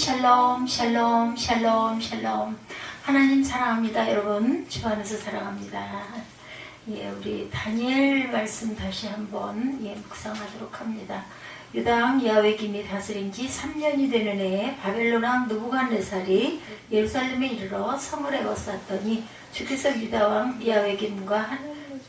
샬롬 샬롬 샬롬 샬롬. 하나님 사랑합니다. 여러분 주 안에서 사랑합니다. 예, 우리 다니엘 말씀 다시 한번 묵상하도록 합니다. 유다왕 야외김이 다스린 지 3년이 되는 해에 바벨론왕 느부갓네살이 예루살렘에 이르러 성을 에워쌌더니 주께서 유다왕 야외김과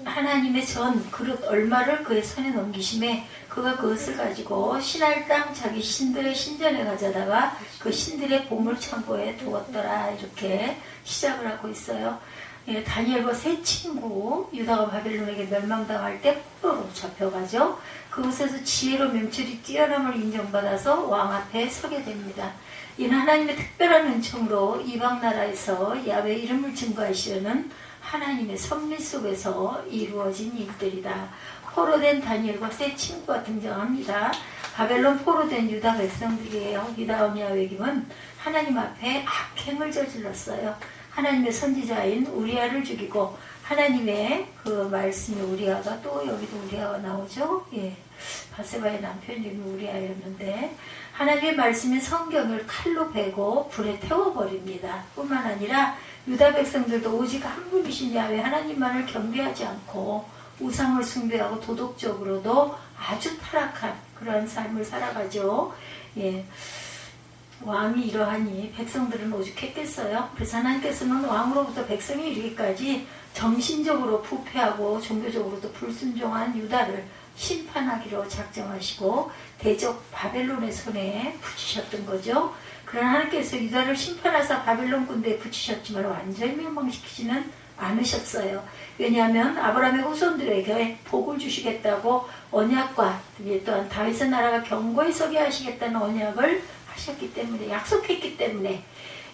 하나님의 전 그릇 얼마를 그의 손에 넘기심에 그가 그것을 가지고 신할 땅 자기 신들의 신전에 가져다가 그 신들의 보물 창고에 두었더라. 이렇게 시작을 하고 있어요. 예, 다니엘과 세 친구 유다가 바벨론에게 멸망당할 때 포로로 잡혀가죠. 그곳에서 지혜로 명철이 뛰어남을 인정받아서 왕 앞에 서게 됩니다. 이는 하나님의 특별한 은총으로 이방 나라에서 야훼 이름을 증거하시려는 하나님의 섭리 속에서 이루어진 일들이다. 포로된 다니엘과 세 친구가 등장합니다. 바벨론 포로된 유다 백성들이에요. 유다왕 야외김은 하나님 앞에 악행을 저질렀어요. 하나님의 선지자인 우리아를 죽이고 하나님의 그 말씀이 우리아가 또 여기도 우리아가 나오죠. 예, 바세바의 남편 이름이 우리아였는데 하나님의 말씀인 성경을 칼로 베고 불에 태워버립니다. 뿐만 아니라 유다 백성들도 오직 한 분이신 야훼 하나님만을 경배하지 않고 우상을 숭배하고 도덕적으로도 아주 타락한 그런 삶을 살아가죠. 예. 왕이 이러하니 백성들은 오죽했겠어요. 그래서 하나님께서는 왕으로부터 백성이 이르기까지 정신적으로 부패하고 종교적으로도 불순종한 유다를 심판하기로 작정하시고 대적 바벨론의 손에 붙이셨던 거죠. 그러나 하나님께서 유다를 심판하사 바벨론 군대에 붙이셨지만 완전히 멸망시키지는 않으셨어요. 왜냐하면 아브라함의 후손들에게 복을 주시겠다고 언약과 또한 다윗의 나라가 견고히 서게 하시겠다는 언약을 하셨기 때문에 약속했기 때문에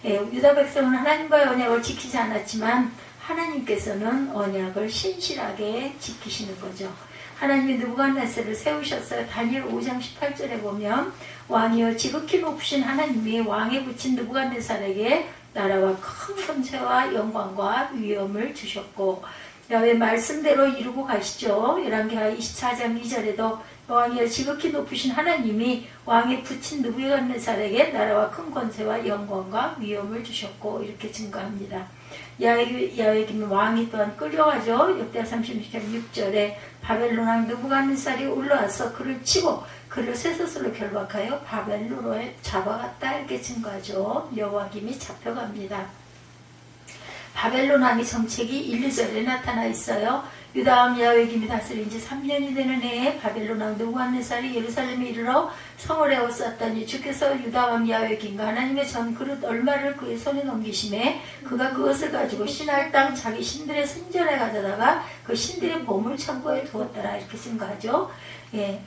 유다 백성은 하나님과의 언약을 지키지 않았지만 하나님께서는 언약을 신실하게 지키시는 거죠. 하나님이 느부갓네살을 세우셨어요. 다니엘 5장 18절에 보면 왕이여 지극히 높으신 하나님이 왕에 붙인 느부갓네살에게 나라와 큰 권세와 영광과 위엄을 주셨고 야훼 말씀대로 이루고 가시죠. 열왕기하 24장 2절에도 왕이여 지극히 높으신 하나님이 왕에 붙인 느부갓네살에게 나라와 큰 권세와 영광과 위엄을 주셨고 이렇게 증거합니다. 야훼김 왕이 또한 끌려가죠. 역대하 36장 6절에 바벨론 왕 느부갓네살이 올라와서 그를 치고 그를 쇠사슬로 결박하여 바벨론에 잡아갔다 이렇게 증거하죠. 여호와김이 잡혀갑니다. 바벨론 왕의 정책이 1, 2절에 나타나 있어요. 유다왕 야훼김이 다스린 지 3년이 되는 해에 바벨론 왕 느부갓네살이 예루살렘에 이르러 성을 에워쌌더니 주께서 유다왕 야훼김과 하나님의 전 그릇 얼마를 그의 손에 넘기심에 그가 그것을 가지고 신할 땅 자기 신들의 신전에 가져다가 그 신들의 보물 창고에 두었더라 이렇게 증거하죠. 예,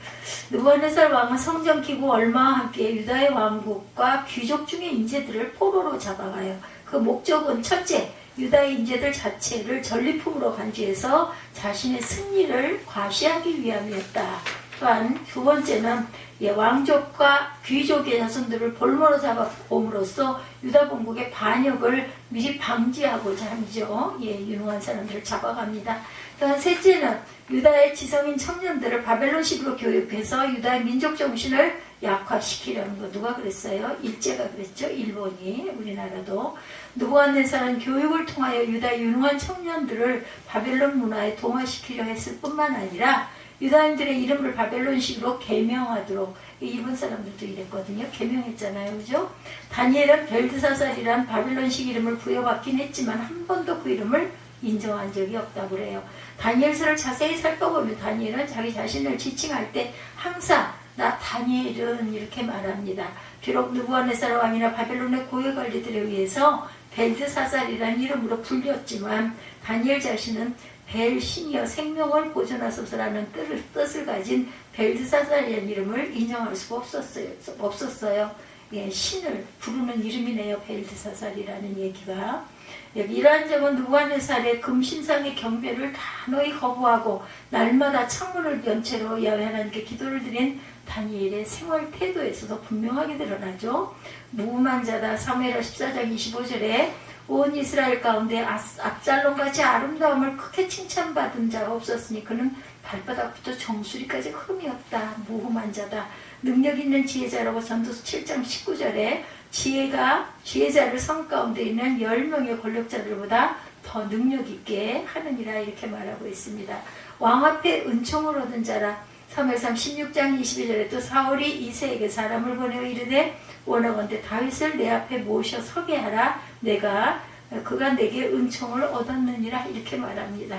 느부갓네살 왕은 성전 기구 얼마와 함께 유다의 왕국과 귀족 중의 인재들을 포로로 잡아가요. 그 목적은 첫째, 유다의 인재들 자체를 전리품으로 간주해서 자신의 승리를 과시하기 위함이었다. 또한 두 번째는 왕족과 귀족의 자손들을 볼모로 잡아옴으로써 유다 본국의 반역을 미리 방지하고자 함이죠. 예, 유능한 사람들을 잡아갑니다. 또한 셋째는 유다의 지성인 청년들을 바벨론식으로 교육해서 유다의 민족 정신을 약화시키려는 거. 누가 그랬어요? 일제가 그랬죠. 일본이. 우리나라도. 느부갓네살은 교육을 통하여 유다의 유능한 청년들을 바벨론 문화에 동화시키려 했을 뿐만 아니라 유다인들의 이름을 바벨론식으로 개명하도록, 일본 사람들도 이랬거든요. 개명했잖아요. 그죠? 다니엘은 벨드사살이란 바벨론식 이름을 부여받긴 했지만 한 번도 그 이름을 인정한 적이 없다고 그래요. 다니엘서를 자세히 살펴보면 다니엘은 자기 자신을 지칭할 때 항상 나 다니엘은 이렇게 말합니다. 비록 느부갓네살 왕이나 바벨론의 고위 관리들에 의해서 벨드사살이라는 이름으로 불렸지만 다니엘 자신은 벨신이여 생명을 보존하소서라는 뜻을 가진 벨드사살이라는 이름을 인정할 수가 없었어요. 예, 신을 부르는 이름이네요. 벨드사살이라는 얘기가. 이러한 점은 느부갓네살의 금신상의 경배를 단호히 거부하고 날마다 창문을 연 채로 야훼 하나님께 기도를 드린 다니엘의 생활 태도에서도 분명하게 드러나죠. 무음한 자다. 사무엘하 14장 25절에 온 이스라엘 가운데 압살롬같이 아름다움을 크게 칭찬받은 자가 없었으니 그는 발바닥부터 정수리까지 흠이 없다. 무흠한 자다. 능력 있는 지혜자라고 전도서 7장 19절에 지혜자를 성 가운데 있는 10명의 권력자들보다 더 능력 있게 하느니라 이렇게 말하고 있습니다. 왕 앞에 은총을 얻은 자라. 사무엘상 16장 22절에 또 사울이 이새에게 사람을 보내어 이르되 원하건대 다윗을 내 앞에 모셔 서게 하라. 그가 내게 은총을 얻었느니라 이렇게 말합니다.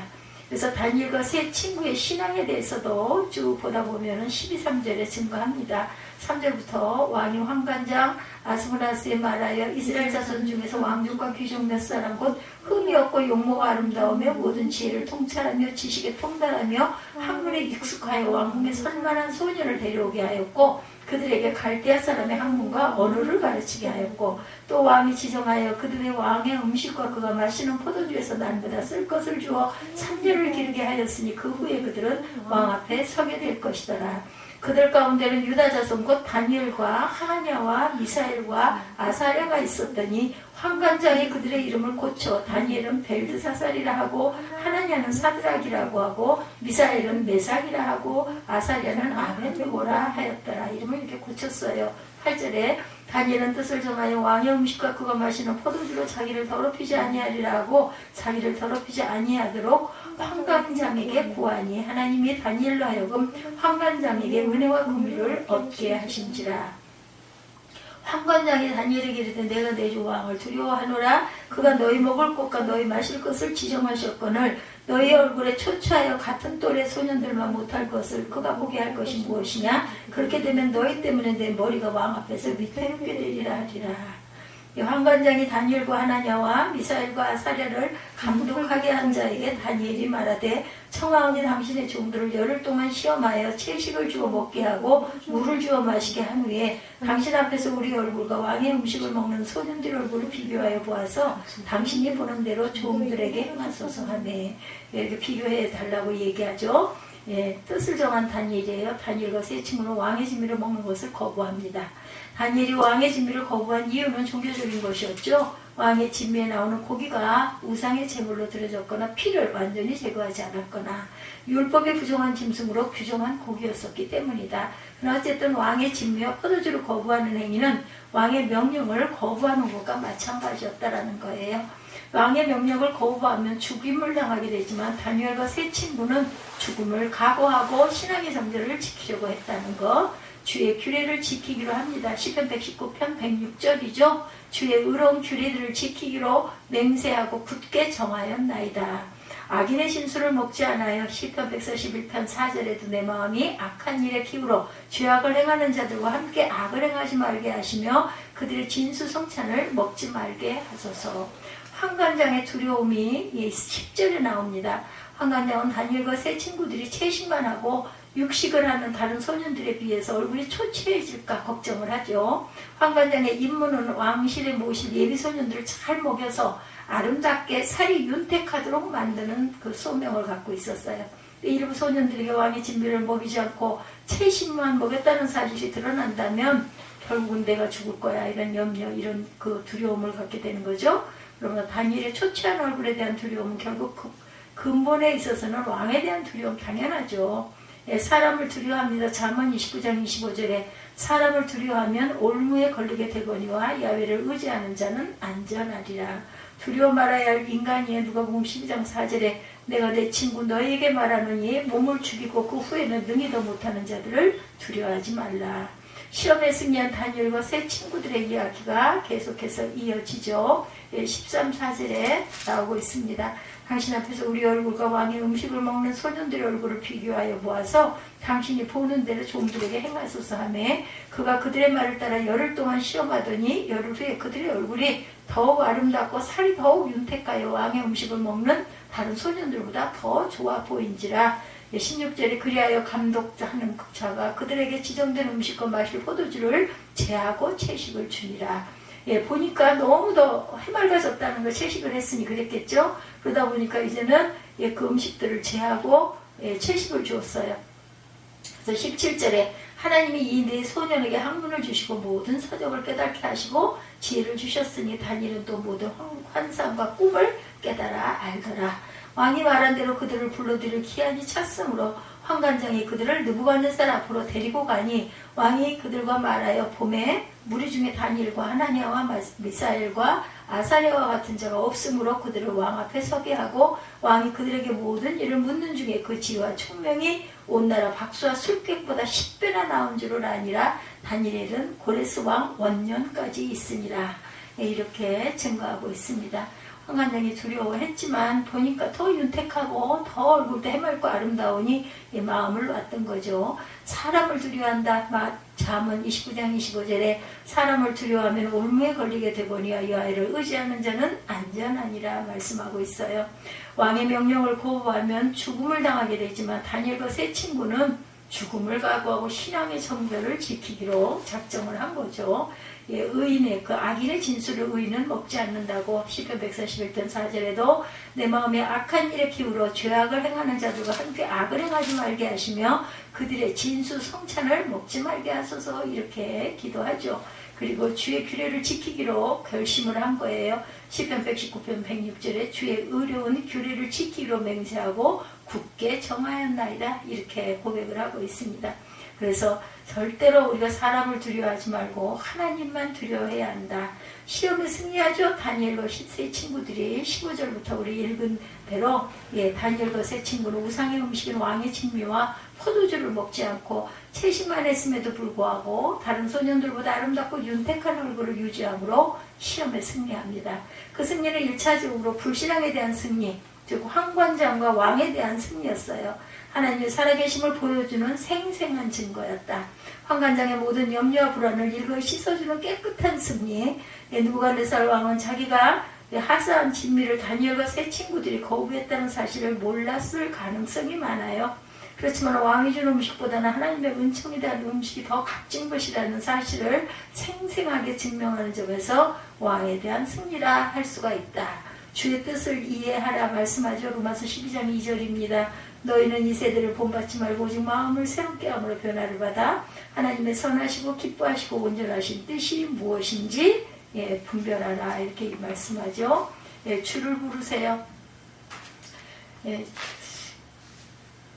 그래서 다니엘과 세 친구의 신앙에 대해서도 쭉 보다 보면은 12, 3절에 증거합니다. 3절부터 왕이 환관장 아스므나스에 말하여 이스라엘 자손 중에서 왕족과 귀족 몇 사람 곧 흠이 없고 용모가 아름다우며 모든 지혜를 통찰하며 지식에 통달하며 학문에 익숙하여 왕궁에 설만한 소년을 데려오게 하였고 그들에게 갈대아 사람의 학문과 언어를 가르치게 하였고 또 왕이 지정하여 그들의 왕의 음식과 그가 마시는 포도주에서 남보다 쓸 것을 주어 3년을 기르게 하였으니 그 후에 그들은 왕 앞에 서게 될 것이더라. 그들 가운데는 유다 자손 곧 다니엘과 하나냐와 미사엘과 아사랴가 있었더니 환관장이 그들의 이름을 고쳐 다니엘은 벨드사살이라 하고 하나냐는 사드락이라고 하고 미사엘은 메삭이라 하고 아사랴는 아벤느고라 하였더라. 이름을 이렇게 고쳤어요. 8절에 다니엘은 뜻을 정하여 왕의 음식과 그가 마시는 포도주로 자기를 더럽히지 아니하리라 하고 자기를 더럽히지 아니하도록 환관장에게 구하니 하나님이 다니엘로 하여금 환관장에게 은혜와 긍휼을 얻게 하신지라. 환관장이 다니엘에게 이르되 내가 내 주 왕을 두려워하노라. 그가 너희 먹을 것과 너희 마실 것을 지정하셨거늘 너희 얼굴에 초췌하여 같은 또래 소년들만 못할 것을 그가 보게 할 것이 무엇이냐. 그렇게 되면 너희 때문에 내 머리가 왕 앞에서 위태롭게 되리라 하리라. 환관장이 다니엘과 하나냐와 미사엘과 아사랴를 감독하게 한 자에게 다니엘이 말하되 청하오니 당신의 종들을 열흘 동안 시험하여 채식을 주어 먹게 하고 물을 주어 마시게 한 후에 당신 앞에서 우리 얼굴과 왕의 음식을 먹는 소년들 얼굴을 비교하여 보아서 당신이 보는 대로 종들에게 행하소서 하네. 이렇게 비교해 달라고 얘기하죠. 뜻을 정한 다니엘이에요. 다니엘과 세 친구는 왕의 진미를 먹는 것을 거부합니다. 다니엘이 왕의 진미를 거부한 이유는 종교적인 것이었죠. 왕의 진미에 나오는 고기가 우상의 제물로 드려졌거나 피를 완전히 제거하지 않았거나 율법에 부정한 짐승으로 규정한 고기였었기 때문이다. 그러나 어쨌든 왕의 진미와 포도주를 거부하는 행위는 왕의 명령을 거부하는 것과 마찬가지였다라는 거예요. 왕의 명령을 거부하면 죽임을 당하게 되지만 다니엘과 세 친구는 죽음을 각오하고 신앙의 정절을 지키려고 했다는 것. 주의 규례를 지키기로 합니다. 시편 119편 106절이죠. 주의 의로운 규례들을 지키기로 맹세하고 굳게 정하였나이다. 악인의 신수를 먹지 않아요. 시편 141편 4절에도 내 마음이 악한 일에 기울어 죄악을 행하는 자들과 함께 악을 행하지 말게 하시며 그들의 진수성찬을 먹지 말게 하소서. 환관장의 두려움이 10절에 나옵니다. 환관장은 다니엘과 세 친구들이 채식만 하고 육식을 하는 다른 소년들에 비해서 얼굴이 초췌해질까 걱정을 하죠. 환관장의 임무는 왕실에 모실 예비 소년들을 잘 먹여서 아름답게 살이 윤택하도록 만드는 그 소명을 갖고 있었어요. 일부 소년들에게 왕의 진미를 먹이지 않고 채식만 먹였다는 사실이 드러난다면 결국은 내가 죽을 거야 이런 염려, 이런 그 두려움을 갖게 되는 거죠. 그러면 다니엘의 초췌한 얼굴에 대한 두려움은 결국 그 근본에 있어서는 왕에 대한 두려움 당연하죠. 사람을 두려워합니다. 잠언 29장 25절에 사람을 두려워하면 올무에 걸리게 되거니와 야훼를 의지하는 자는 안전하리라. 두려워 말아야 할 인간이에 누가복음 12장 4절에 내가 내 친구 너희에게 말하노니 몸을 죽이고 그 후에는 능히도 못하는 자들을 두려워하지 말라. 시험에 승리한 다니엘과 세 친구들의 이야기가 계속해서 이어지죠. 13, 4절에 나오고 있습니다. 당신 앞에서 우리 얼굴과 왕의 음식을 먹는 소년들의 얼굴을 비교하여 보아서 당신이 보는 대로 종들에게 행하소서 하며 그가 그들의 말을 따라 열흘 동안 시험하더니 열흘 후에 그들의 얼굴이 더욱 아름답고 살이 더욱 윤택하여 왕의 음식을 먹는 다른 소년들보다 더 좋아 보인지라. 16절에 그리하여 감독하는 자가 그들에게 지정된 음식과 마실 포도주를 제하고 채식을 주니라. 보니까 너무 더 해맑아졌다는 걸 채식을 했으니 그랬겠죠. 그러다 보니까 이제는 그 음식들을 제하고 채식을 주었어요. 그래서 17절에 하나님이 이 네 소년에게 학문을 주시고 모든 서적을 깨닫게 하시고 지혜를 주셨으니 다니엘은 또 모든 환상과 꿈을 깨달아 알더라. 왕이 말한 대로 그들을 불러들일 기한이 찼으므로 환관장이 그들을 느부갓네살 앞으로 데리고 가니 왕이 그들과 말하여 봄에 무리 중에 다니엘과 하나니아와 미사엘과 아사랴와 같은 자가 없으므로 그들을 왕 앞에 서게 하고 왕이 그들에게 모든 일을 묻는 중에 그 지혜와 총명이 온 나라 박수와 술객보다 10배나 나온 줄을 아니라 다니엘은 고레스 왕 원년까지 있으니라. 이렇게 증거하고 있습니다. 환관장이 두려워했지만 보니까 더 윤택하고 더 얼굴도 해맑고 아름다우니 마음을 놨던 거죠. 사람을 두려워한다. 잠언 29장 25절에 사람을 두려워하면 올무에 걸리게 되거니와 여호와를 의지하는 자는 안전하니라 말씀하고 있어요. 왕의 명령을 거부하면 죽음을 당하게 되지만 다니엘과 세 친구는 죽음을 각오하고 신앙의 정절을 지키기로 작정을 한 거죠. 의인의 그 악인의 진술을 의인은 먹지 않는다고 시편 141편 4절에도 내 마음에 악한 일에 기울어 죄악을 행하는 자들과 함께 악을 행하지 말게 하시며 그들의 진수 성찬을 먹지 말게 하소서 이렇게 기도하죠. 그리고 주의 규례를 지키기로 결심을 한 거예요. 시편 119편 106절에 주의 의로운 규례를 지키기로 맹세하고 굳게 정하였나이다 이렇게 고백을 하고 있습니다. 그래서 절대로 우리가 사람을 두려워하지 말고 하나님만 두려워해야 한다. 시험에 승리하죠. 다니엘과 세 친구들이 15절부터 우리 읽은 대로 다니엘과 세 친구는 우상의 음식인 왕의 진미와 포도주를 먹지 않고 채식만 했음에도 불구하고 다른 소년들보다 아름답고 윤택한 얼굴을 유지함으로 시험에 승리합니다. 그 승리는 1차적으로 불신앙에 대한 승리, 즉 환관장과 왕에 대한 승리였어요. 하나님의 살아계심을 보여주는 생생한 증거였다. 환관장의 모든 염려와 불안을 일거이 씻어주는 깨끗한 승리. 느부갓네살 왕은 자기가 하사한 진미를 다니엘과 세 친구들이 거부했다는 사실을 몰랐을 가능성이 많아요. 그렇지만 왕이 준 음식보다는 하나님의 은총에 대한 음식이 더 값진 것이라는 사실을 생생하게 증명하는 점에서 왕에 대한 승리라 할 수가 있다. 주의 뜻을 이해하라 말씀하죠. 로마서 12장 2절입니다. 너희는 이 세대를 본받지 말고 오직 마음을 새롭게 함으로 변화를 받아 하나님의 선하시고 기뻐하시고 온전하신 뜻이 무엇인지 분별하라 이렇게 말씀하죠. 주를 부르세요.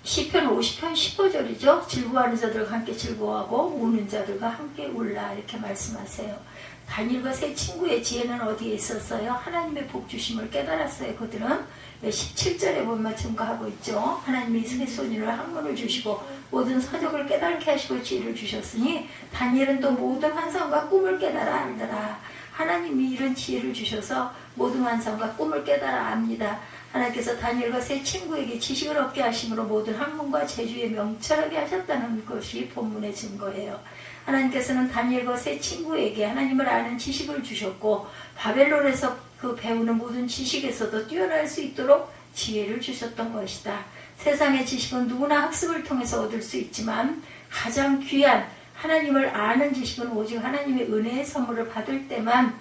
시편 50편 15절이죠. 즐거워하는 자들과 함께 즐거워하고 우는 자들과 함께 울라 이렇게 말씀하세요. 다니엘과 세 친구의 지혜는 어디에 있었어요? 하나님의 복 주심을 깨달았어요. 그들은 17절에 보면 증거하고 있죠. 하나님이 세 소년을 학문을 주시고 모든 서적을 깨닫게 하시고 지혜를 주셨으니 다니엘은 또 모든 환상과 꿈을 깨달아 알더라. 하나님이 이런 지혜를 주셔서 모든 환상과 꿈을 깨달아 압니다. 하나님께서 다니엘과 세 친구에게 지식을 얻게 하심으로 모든 학문과 재주에 명철하게 하셨다는 것이 본문의 증거예요. 하나님께서는 다니엘과 세 친구에게 하나님을 아는 지식을 주셨고 바벨론에서 그 배우는 모든 지식에서도 뛰어날 수 있도록 지혜를 주셨던 것이다. 세상의 지식은 누구나 학습을 통해서 얻을 수 있지만 가장 귀한 하나님을 아는 지식은 오직 하나님의 은혜의 선물을 받을 때만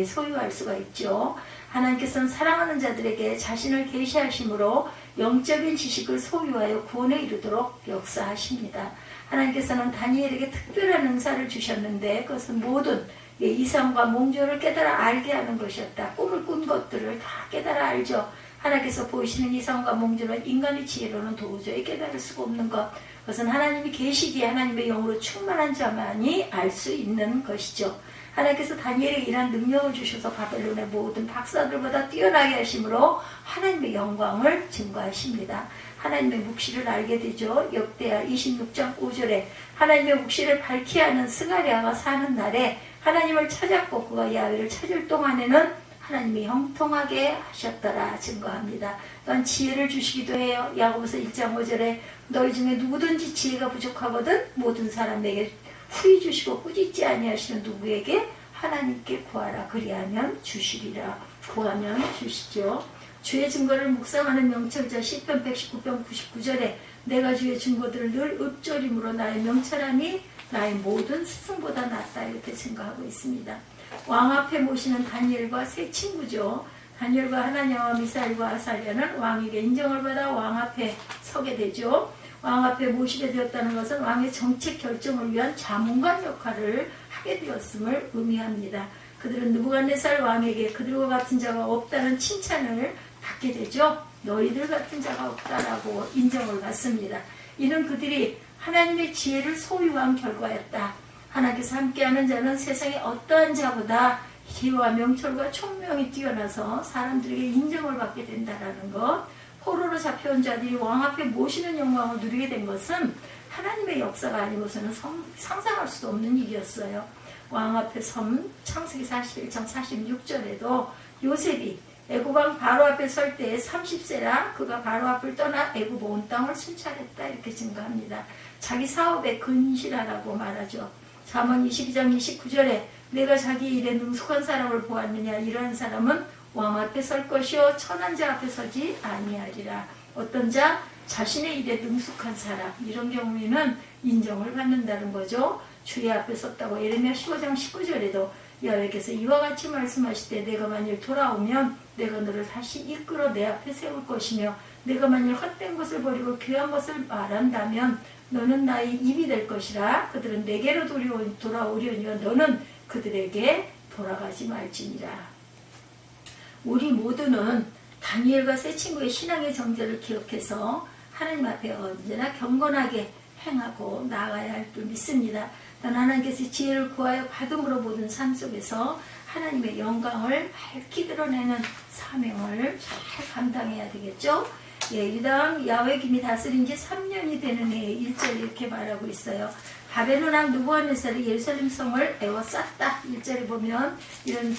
소유할 수가 있죠. 하나님께서는 사랑하는 자들에게 자신을 계시하심으로 영적인 지식을 소유하여 구원에 이르도록 역사하십니다. 하나님께서는 다니엘에게 특별한 은사를 주셨는데 그것은 모든 이상과 몽조를 깨달아 알게 하는 것이었다. 꿈을 꾼 것들을 다 깨달아 알죠. 하나님께서 보이시는 이상과 몽조는 인간의 지혜로는 도저히 깨달을 수가 없는 것. 그것은 하나님이 계시기에 하나님의 영으로 충만한 자만이 알 수 있는 것이죠. 하나님께서 다니엘에게 이러한 능력을 주셔서 바벨론의 모든 박사들보다 뛰어나게 하심으로 하나님의 영광을 증거하십니다. 하나님의 묵시를 알게 되죠. 역대하 26장 5절에 하나님의 묵시를 밝히 하는 스가랴가 사는 날에 하나님을 찾았고 그가 야훼를 찾을 동안에는 하나님이 형통하게 하셨더라 증거합니다. 또한 지혜를 주시기도 해요. 야고보서 1장 5절에 너희 중에 누구든지 지혜가 부족하거든 모든 사람에게 후히 주시고 꾸짖지 아니하시는 누구에게 하나님께 구하라. 그리하면 주시리라. 구하면 주시죠. 주의 증거를 묵상하는 명철자 시편 119편 99절에 내가 주의 증거들을 늘 읊조림으로 나의 명철함이 나의 모든 스승보다 낫다 이렇게 증거하고 있습니다. 왕 앞에 모시는 다니엘과 세 친구죠. 다니엘과 하나냐와 미사엘과 아사랴는 왕에게 인정을 받아 왕 앞에 서게 되죠. 왕 앞에 모시게 되었다는 것은 왕의 정책 결정을 위한 자문관 역할을 하게 되었음을 의미합니다. 그들은 느부갓네살 왕에게 그들과 같은 자가 없다는 칭찬을 받게 되죠. 너희들 같은 자가 없다라고 인정을 받습니다. 이는 그들이 하나님의 지혜를 소유한 결과였다. 하나님께서 함께하는 자는 세상의 어떠한 자보다 기와 명철과 총명이 뛰어나서 사람들에게 인정을 받게 된다라는 것. 포로로 잡혀온 자들이 왕 앞에 모시는 영광을 누리게 된 것은 하나님의 역사가 아니고서는 상상할 수도 없는 일이었어요. 왕 앞에 섬 창세기 41장 46절에도 요셉이 애굽왕 바로 앞에 설 때에 30세라 그가 바로 앞을 떠나 애굽 온 땅을 순찰했다 이렇게 증거합니다. 자기 사업에 근실하라고 말하죠. 잠언 22장 29절에 내가 자기 일에 능숙한 사람을 보았느냐 이러한 사람은 왕 앞에 설 것이요 천한 자 앞에 서지 아니하리라. 어떤 자? 자신의 일에 능숙한 사람, 이런 경우에는 인정을 받는다는 거죠. 주의 앞에 섰다고. 예레미야 15장 19절에도 여호와께서 이와 같이 말씀하시되 내가 만일 돌아오면 내가 너를 다시 이끌어 내 앞에 세울 것이며 내가 만일 헛된 것을 버리고 귀한 것을 말한다면 너는 나의 입이 될 것이라. 그들은 내게로 돌아오려니와 너는 그들에게 돌아가지 말지니라. 우리 모두는 다니엘과 세 친구의 신앙의 정절을 기억해서 하나님 앞에 언제나 경건하게 행하고 나아가야 할 줄 믿습니다. 난 하나님께서 지혜를 구하여 받음으로 모든 삶 속에서 하나님의 영광을 밝히 드러내는 사명을 잘 감당해야 되겠죠. 예, 유다왕 야훼김이 다스린 지 3년이 되는 해에 1절에 이렇게 말하고 있어요. 바벨론 왕 느부갓네살이 예루살렘 성을 에워쌌다. 1절에 보면 이런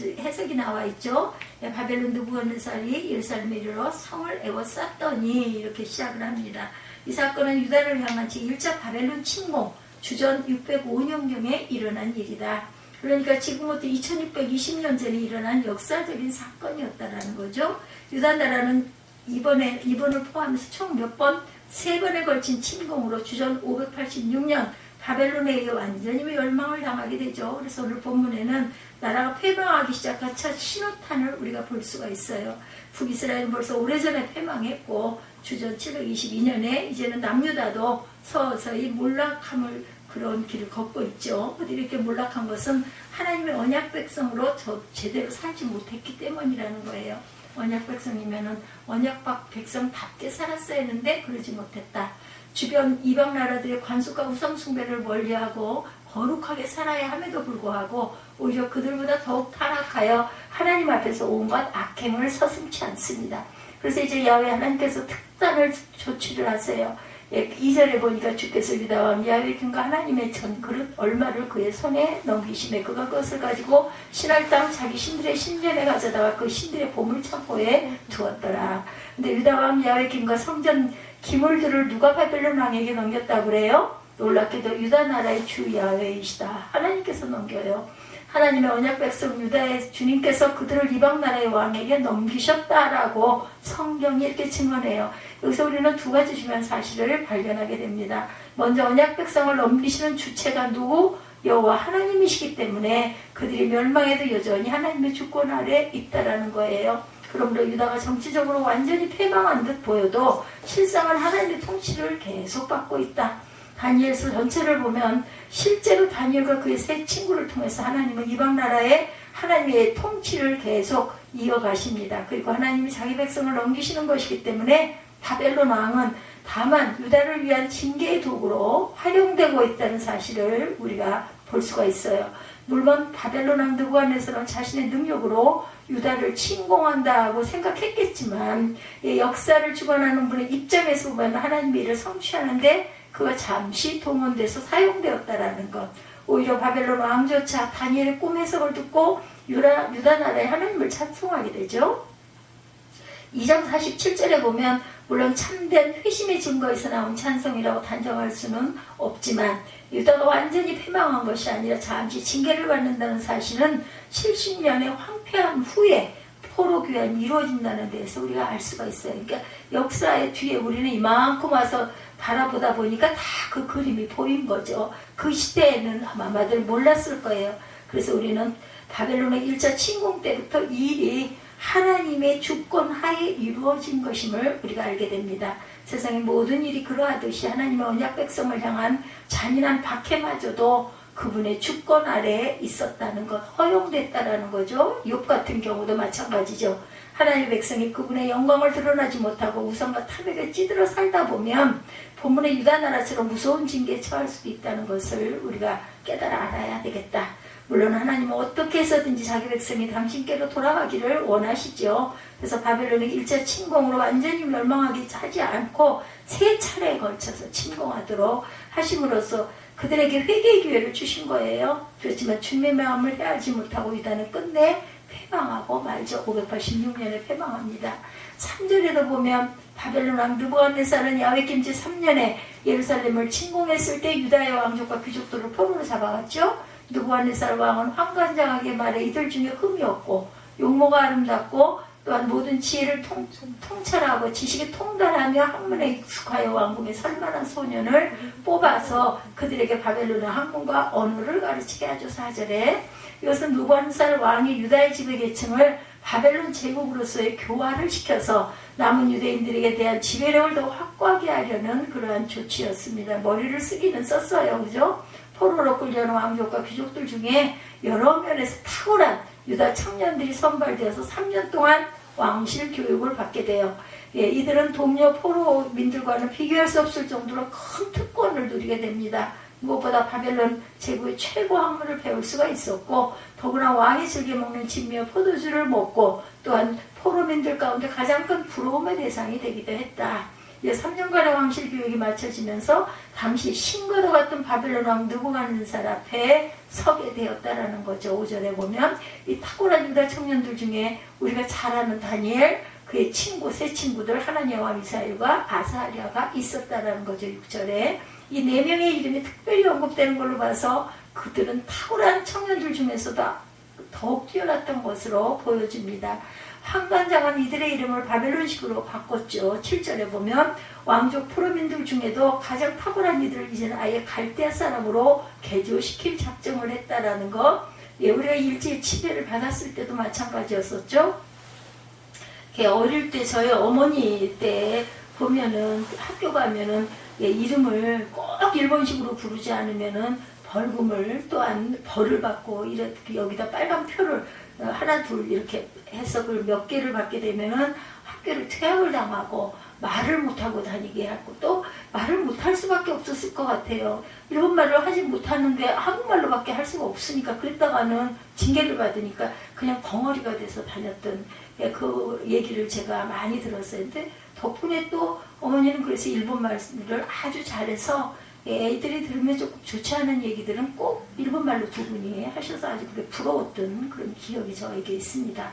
해석이 나와 있죠. 예, 바벨론 느부갓네살이 예루살렘에 이르러 성을 에워쌌더니 이렇게 시작을 합니다. 이 사건은 유다를 향한 제1차 바벨론 침공 주전 605년경에 일어난 일이다. 그러니까 지금부터 2620년 전에 일어난 역사적인 사건이었다라는 거죠. 유다 나라는 이번을 포함해서 총 몇 번? 3번에 걸친 침공으로 주전 586년 바벨론에 의해 완전히 멸망을 당하게 되죠. 그래서 오늘 본문에는 나라가 패망하기 시작한 첫 신호탄을 우리가 볼 수가 있어요. 북이스라엘은 벌써 오래전에 패망했고 주전 722년에 이제는 남유다도 서서히 몰락함을 그런 길을 걷고 있죠. 그들이 이렇게 몰락한 것은 하나님의 언약 백성으로 제대로 살지 못했기 때문이라는 거예요. 언약 백성이면은 언약 백성답게 살았어야 했는데 그러지 못했다. 주변 이방 나라들의 관습과 우상 숭배를 멀리하고 거룩하게 살아야 함에도 불구하고 오히려 그들보다 더욱 타락하여 하나님 앞에서 온갖 악행을 서슴지 않습니다. 그래서 이제 야훼 하나님께서 특단을 조치를 하세요. 2절에 보니까 주께서 유다왕 야훼김과 하나님의 전 그릇 얼마를 그의 손에 넘기시매 그가 그것을 가지고 신할 땅 자기 신들의 신전에 가져다가 그 신들의 보물창고에 두었더라. 근데 유다왕 야훼김과 성전 기물들을 누가 바벨론 왕에게 넘겼다고 그래요? 놀랍게도 유다 나라의 주 야훼이시다. 하나님께서 넘겨요. 하나님의 언약 백성 유다의 주님께서 그들을 이방 나라의 왕에게 넘기셨다라고 성경이 이렇게 증언해요. 여기서 우리는 두 가지 중요한 사실을 발견하게 됩니다. 먼저 언약 백성을 넘기시는 주체가 누구? 여호와 하나님이시기 때문에 그들이 멸망해도 여전히 하나님의 주권 아래 있다라는 거예요. 그러므로 유다가 정치적으로 완전히 패망한 듯 보여도 실상은 하나님의 통치를 계속 받고 있다. 다니엘서 전체를 보면 실제로 다니엘과 그의 세 친구를 통해서 하나님은 이방 나라에 하나님의 통치를 계속 이어가십니다. 그리고 하나님이 자기 백성을 넘기시는 것이기 때문에 바벨론 왕은 다만 유다를 위한 징계의 도구로 활용되고 있다는 사실을 우리가 볼 수가 있어요. 물론 바벨론 왕 느부갓네살은 자신의 능력으로 유다를 침공한다고 생각했겠지만 역사를 주관하는 분의 입장에서 보면 하나님의 일을 성취하는데 그가 잠시 동원돼서 사용되었다라는 것. 오히려 바벨론 왕조차 다니엘의 꿈 해석을 듣고 유다 나라의 하나님을 찬송하게 되죠. 2장 47절에 보면 물론 참된 회심의 증거에서 나온 찬송이라고 단정할 수는 없지만 유다가 완전히 패망한 것이 아니라 잠시 징계를 받는다는 사실은 70년의 황폐함 후에 포로 귀환이 이루어진다는 데에서 우리가 알 수가 있어요. 그러니까 역사의 뒤에 우리는 이만큼 와서 바라보다 보니까 다 그 그림이 보인 거죠. 그 시대에는 아마들 몰랐을 거예요. 그래서 우리는 바벨론의 1차 침공 때부터 이 일이 하나님의 주권 하에 이루어진 것임을 우리가 알게 됩니다. 세상의 모든 일이 그러하듯이 하나님의 언약 백성을 향한 잔인한 박해마저도 그분의 주권 아래에 있었다는 것, 허용됐다라는 거죠. 욥 같은 경우도 마찬가지죠. 하나님의 백성이 그분의 영광을 드러나지 못하고 우상과 탐욕에 찌들어 살다 보면 본문의 유다 나라처럼 무서운 징계에 처할 수도 있다는 것을 우리가 깨달아 알아야 되겠다. 물론 하나님은 어떻게 해서든지 자기 백성이 당신께로 돌아가기를 원하시죠. 그래서 바벨론의 1차 침공으로 완전히 멸망하기 하지 않고 3차례에 걸쳐서 침공하도록 하심으로써 그들에게 회개의 기회를 주신 거예요. 그렇지만 주님의 마음을 헤아리지 못하고 유다는 끝내 패망하고 말죠. 586년에 패망합니다. 3절에도 보면 바벨론 왕 느부갓네살은 야훼김치 3년에 예루살렘을 침공했을 때 유다의 왕족과 귀족들을 포로로 잡아갔죠. 느부갓네살 왕은 환관장하게 말해 이들 중에 흠이 없고 용모가 아름답고 또한 모든 지혜를 통찰하고 지식에 통달하며 학문에 익숙하여 왕궁에 설만한 소년을 뽑아서 그들에게 바벨론의 학문과 언어를 가르치게 하죠. 4절에 이것은 느부갓네살 왕이 유다의 지배 계층을 바벨론 제국으로서의 교화를 시켜서 남은 유대인들에게 대한 지배력을 더 확고하게 하려는 그러한 조치였습니다. 머리를 쓰기는 썼어요. 그죠? 포로로 끌려온 왕족과 귀족들 중에 여러 면에서 탁월한 유다 청년들이 선발되어서 3년 동안 왕실 교육을 받게 돼요. 이들은 동료 포로민들과는 비교할 수 없을 정도로 큰 특권을 누리게 됩니다. 무엇보다 바벨론 제국의 최고 학문을 배울 수가 있었고 더구나 왕이 즐겨 먹는 진미와 포도주를 먹고 또한 포로민들 가운데 가장 큰 부러움의 대상이 되기도 했다. 3년간의 왕실 교육이 마쳐지면서 당시 신과도 같은 바벨론 왕 느부갓네살 앞에 서게 되었다라는 거죠. 5절에 보면 이 탁월한 유다 청년들 중에 우리가 잘 아는 다니엘, 그의 친구, 세 친구들 하나님의 왕 미사엘과 아사랴가 있었다라는 거죠. 6절에 이 4명의 이름이 특별히 언급되는 걸로 봐서 그들은 탁월한 청년들 중에서도 더욱 뛰어났던 것으로 보여집니다. 환관장은 이들의 이름을 바벨론식으로 바꿨죠. 7절에 보면 왕족 포로민들 중에도 가장 탁월한 이들을 이제는 아예 갈대아 사람으로 개조시킬 작정을 했다라는 것. 우리가 일제의 지배를 받았을 때도 마찬가지였었죠. 어릴 때 저희 어머니 때 보면은 학교 가면은 이름을 꼭 일본식으로 부르지 않으면은 벌금을 또한 벌을 받고 이렇게 여기다 빨간 표를 하나 둘 이렇게 해석을 몇 개를 받게 되면은 학교를 퇴학을 당하고 말을 못하고 다니게 하고 또 말을 못할 수밖에 없었을 것 같아요. 일본말을 하지 못하는데 한국말로밖에 할 수가 없으니까 그랬다가는 징계를 받으니까 그냥 벙어리가 돼서 다녔던 그 얘기를 제가 많이 들었어요. 근데 덕분에 또 어머니는 그래서 일본말을 아주 잘해서 애들이 들으면 조금 좋지 않은 얘기들은 꼭 일본말로 두 분이 하셔서 아주 그게 부러웠던 그런 기억이 저에게 있습니다.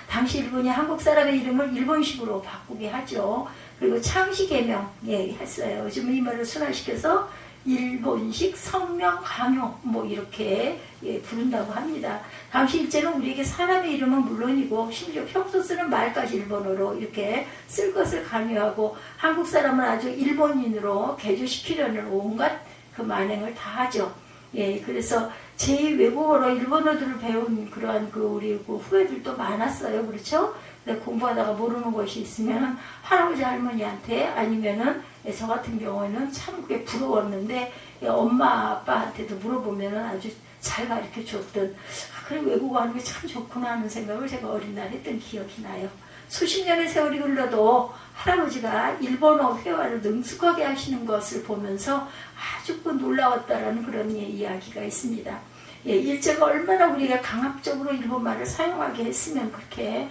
당시 일본이 한국 사람의 이름을 일본식으로 바꾸게 하죠. 그리고 창시 개명 했어요. 요즘 이 말을 순화시켜서 일본식 성명 강요 뭐 이렇게 부른다고 합니다. 당시 일제는 우리에게 사람의 이름은 물론이고 심지어 평소 쓰는 말까지 일본어로 이렇게 쓸 것을 강요하고 한국 사람을 아주 일본인으로 개조시키려는 온갖 그 만행을 다 하죠. 그래서 제2외국어로 일본어들을 배운 그러한 우리 후배들도 많았어요. 그렇죠? 근데 공부하다가 모르는 것이 있으면 할아버지 할머니한테 아니면은 저 같은 경우에는 참 그게 부러웠는데 엄마 아빠한테도 물어보면은 아주 잘 가르쳐 줬던 그래 외국어 하는 게 참 좋구나 하는 생각을 제가 어린 날 했던 기억이 나요. 수십 년의 세월이 흘러도 할아버지가 일본어 회화를 능숙하게 하시는 것을 보면서 아주 놀라웠다라는 그런 이야기가 있습니다. 일제가 얼마나 우리가 강압적으로 일본말을 사용하게 했으면 그렇게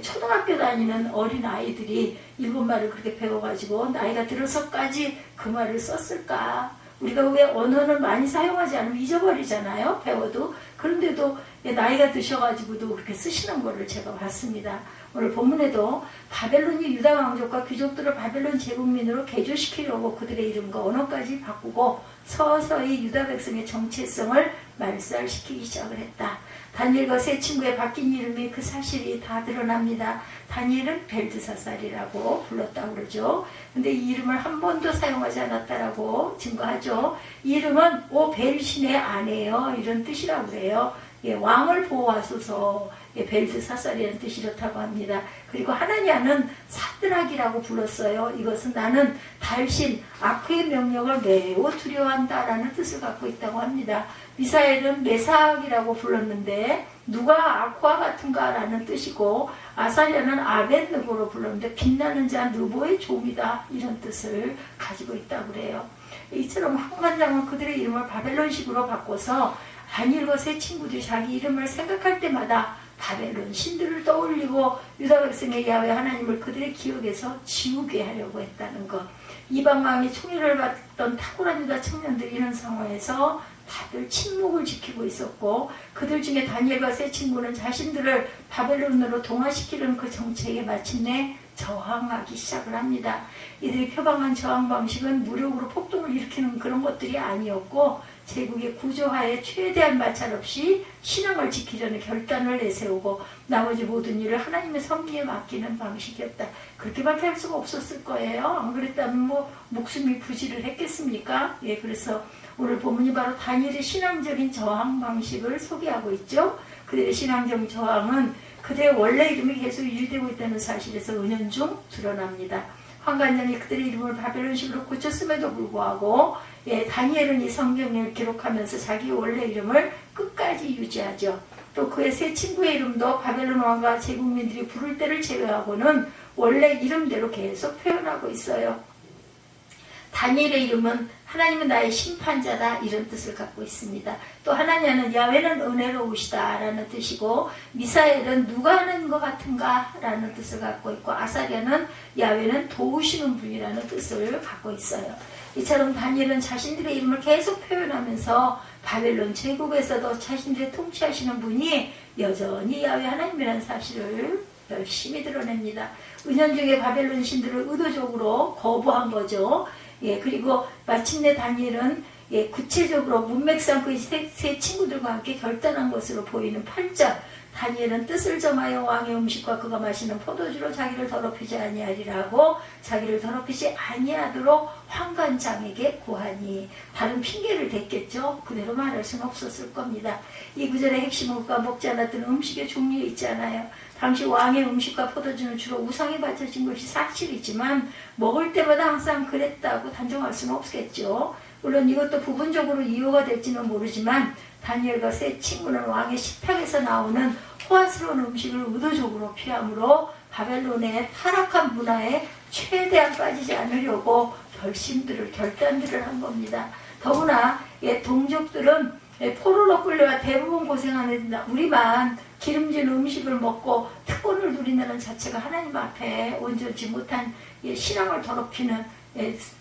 초등학교 다니는 어린 아이들이 일본말을 그렇게 배워가지고 나이가 들어서까지 그 말을 썼을까? 우리가 왜 언어를 많이 사용하지 않으면 잊어버리잖아요. 배워도. 그런데도 나이가 드셔가지고도 그렇게 쓰시는 거를 제가 봤습니다. 오늘 본문에도 바벨론이 유다 왕족과 귀족들을 바벨론 제국민으로 개조시키려고 그들의 이름과 언어까지 바꾸고 서서히 유다 백성의 정체성을 말살시키기 시작을 했다. 다니엘과 세 친구의 바뀐 이름이 그 사실이 다 드러납니다. 다니엘은 벨드사살이라고 불렀다고 그러죠. 근데 이 이름을 한 번도 사용하지 않았다라고 증거하죠. 이 이름은 오 벨신의 아내요 이런 뜻이라고 그래요. 왕을 보호하소서. 벨드사살이라는 뜻이 이렇다고 합니다. 그리고 하나냐는 사드락이라고 불렀어요. 이것은 나는 달신 아크의 명령을 매우 두려워한다라는 뜻을 갖고 있다고 합니다. 미사엘은 메삭이라고 불렀는데 누가 아쿠아 같은가라는 뜻이고, 아사랴는 아벤느고로 불렀는데 빛나는 자 느보의 종이다 이런 뜻을 가지고 있다고 그래요. 이처럼 환관장은 그들의 이름을 바벨론식으로 바꿔서 다니엘과 세 친구들이 자기 이름을 생각할 때마다 바벨론 신들을 떠올리고 유다 백성의 야훼 하나님을 그들의 기억에서 지우게 하려고 했다는 것. 이방왕이 총애를 받던 탁월한 유다 청년들이 이런 상황에서 다들 침묵을 지키고 있었고, 그들 중에 다니엘과 세 친구는 자신들을 바벨론으로 동화시키려는 그 정책에 마침내 저항하기 시작을 합니다. 이들이 표방한 저항 방식은 무력으로 폭동을 일으키는 그런 것들이 아니었고, 제국의 구조하에 최대한 마찰 없이 신앙을 지키려는 결단을 내세우고 나머지 모든 일을 하나님의 섭리에 맡기는 방식이었다. 그렇게밖에 할 수가 없었을 거예요. 안 그랬다면 뭐 목숨이 부지를 했겠습니까? 그래서 오늘 본문이 바로 다니엘의 신앙적인 저항 방식을 소개하고 있죠. 그들의 신앙적 저항은 그들의 원래 이름이 계속 유지되고 있다는 사실에서 은연중 드러납니다. 환관장이 그들의 이름을 바벨론식으로 고쳤음에도 불구하고 다니엘은 이 성경을 기록하면서 자기 원래 이름을 끝까지 유지하죠. 또 그의 세 친구의 이름도 바벨론 왕과 제국민들이 부를 때를 제외하고는 원래 이름대로 계속 표현하고 있어요. 다니엘의 이름은 하나님은 나의 심판자다 이런 뜻을 갖고 있습니다. 또 하나냐는 야훼는 은혜로우시다 라는 뜻이고, 미사엘은 누가 하는 것 같은가 라는 뜻을 갖고 있고, 아사랴는 야훼는 도우시는 분이라는 뜻을 갖고 있어요. 이처럼 다니엘은 자신들의 이름을 계속 표현하면서 바벨론 제국에서도 자신들의 통치하시는 분이 여전히 야훼 하나님이라는 사실을 열심히 드러냅니다. 은연중에 바벨론 신들을 의도적으로 거부한 거죠. 그리고 마침내 다니엘은 구체적으로 문맥상 그 세 친구들과 함께 결단한 것으로 보이는 8절. 다니엘은 뜻을 점하여 왕의 음식과 그가 마시는 포도주로 자기를 더럽히지 아니하리라고 자기를 더럽히지 아니하도록 환관장에게 구하니. 다른 핑계를 댔겠죠. 그대로 말할 수는 없었을 겁니다. 이 구절의 핵심은 그가 먹지 않았던 음식의 종류에 있잖아요. 당시 왕의 음식과 포도주는 주로 우상에 바쳐진 것이 사실이지만 먹을 때마다 항상 그랬다고 단정할 수는 없겠죠. 물론 이것도 부분적으로 이유가 될지는 모르지만 다니엘과 세 친구는 왕의 식탁에서 나오는 호화스러운 음식을 의도적으로 피함으로 바벨론의 타락한 문화에 최대한 빠지지 않으려고 결단들을 한 겁니다. 더구나 동족들은 포로로 끌려와 대부분 고생하는 우리만 기름진 음식을 먹고 특권을 누린다는 자체가 하나님 앞에 온전치 못한 신앙을 더럽히는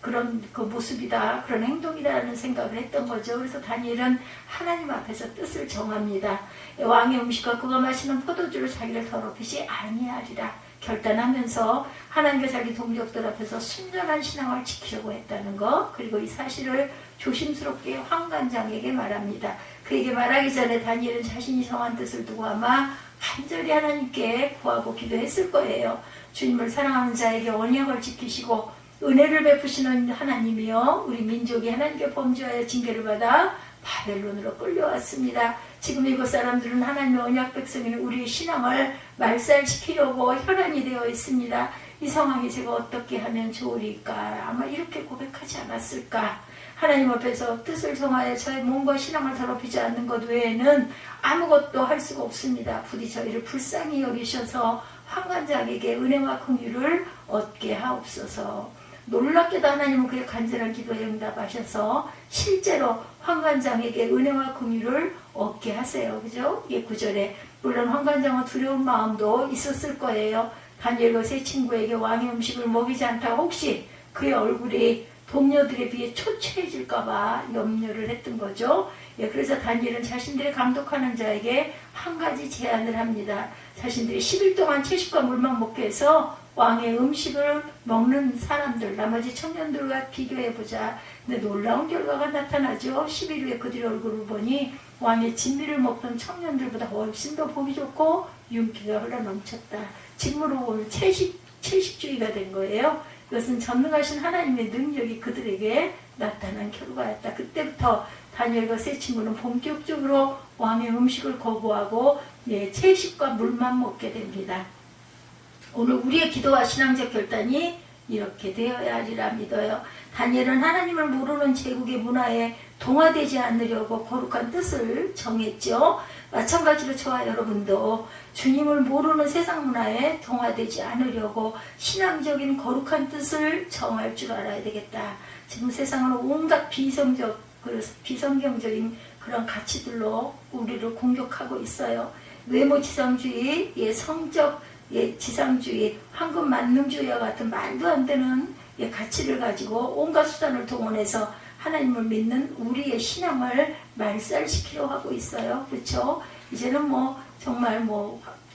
그런 그 모습이다, 그런 행동이다라는 생각을 했던 거죠. 그래서 다니엘은 하나님 앞에서 뜻을 정합니다. 왕의 음식과 그가 마시는 포도주를 자기를 더럽히지 아니하리라 결단하면서 하나님과 자기 동족들 앞에서 순전한 신앙을 지키려고 했다는 것, 그리고 이 사실을 조심스럽게 환관장에게 말합니다. 그에게 말하기 전에 다니엘은 자신이 정한 뜻을 두고 아마 간절히 하나님께 구하고 기도했을 거예요. 주님을 사랑하는 자에게 언약을 지키시고 은혜를 베푸시는 하나님이요, 우리 민족이 하나님께 범죄하여 징계를 받아 바벨론으로 끌려왔습니다. 지금 이곳 사람들은 하나님의 언약 백성인 우리의 신앙을 말살시키려고 혈안이 되어 있습니다. 이 상황에 제가 어떻게 하면 좋으리까? 아마 이렇게 고백하지 않았을까? 하나님 앞에서 뜻을 정하여 저의 몸과 신앙을 더럽히지 않는 것 외에는 아무것도 할 수가 없습니다. 부디 저희를 불쌍히 여기셔서 환관장에게 은혜와 긍휼을 얻게 하옵소서. 놀랍게도 하나님은 그의 간절한 기도에 응답하셔서 실제로 환관장에게 은혜와 긍휼을 얻게 하세요. 그죠? 9절에 물론 환관장은 두려운 마음도 있었을 거예요. 다니엘과 세 친구에게 왕의 음식을 먹이지 않다가 혹시 그의 얼굴이 동료들에 비해 초췌해질까봐 염려를 했던 거죠. 그래서 다니엘은 자신들의 감독하는 자에게 한 가지 제안을 합니다. 자신들이 10일 동안 채식과 물만 먹게 해서 왕의 음식을 먹는 사람들, 나머지 청년들과 비교해보자. 근데 놀라운 결과가 나타나죠. 10일 후에 그들의 얼굴을 보니 왕의 진미를 먹던 청년들보다 훨씬 더 보기 좋고 윤기가 흘러넘쳤다. 지금으로 보면 채식주의가 된 거예요. 이것은 전능하신 하나님의 능력이 그들에게 나타난 결과였다. 그때부터 다니엘과 세 친구는 본격적으로 왕의 음식을 거부하고 채식과 물만 먹게 됩니다. 오늘 우리의 기도와 신앙적 결단이 이렇게 되어야 하리라 믿어요. 다니엘은 하나님을 모르는 제국의 문화에 동화되지 않으려고 거룩한 뜻을 정했죠. 마찬가지로 저와 여러분도 주님을 모르는 세상 문화에 동화되지 않으려고 신앙적인 거룩한 뜻을 정할 줄 알아야 되겠다. 지금 세상은 온갖 비성경적인 그런 가치들로 우리를 공격하고 있어요. 외모 지상주의, 성적 지상주의, 황금 만능주의와 같은 말도 안 되는 가치를 가지고 온갖 수단을 동원해서 하나님을 믿는 우리의 신앙을 말살시키려 하고 있어요. 그렇죠? 이제는 정말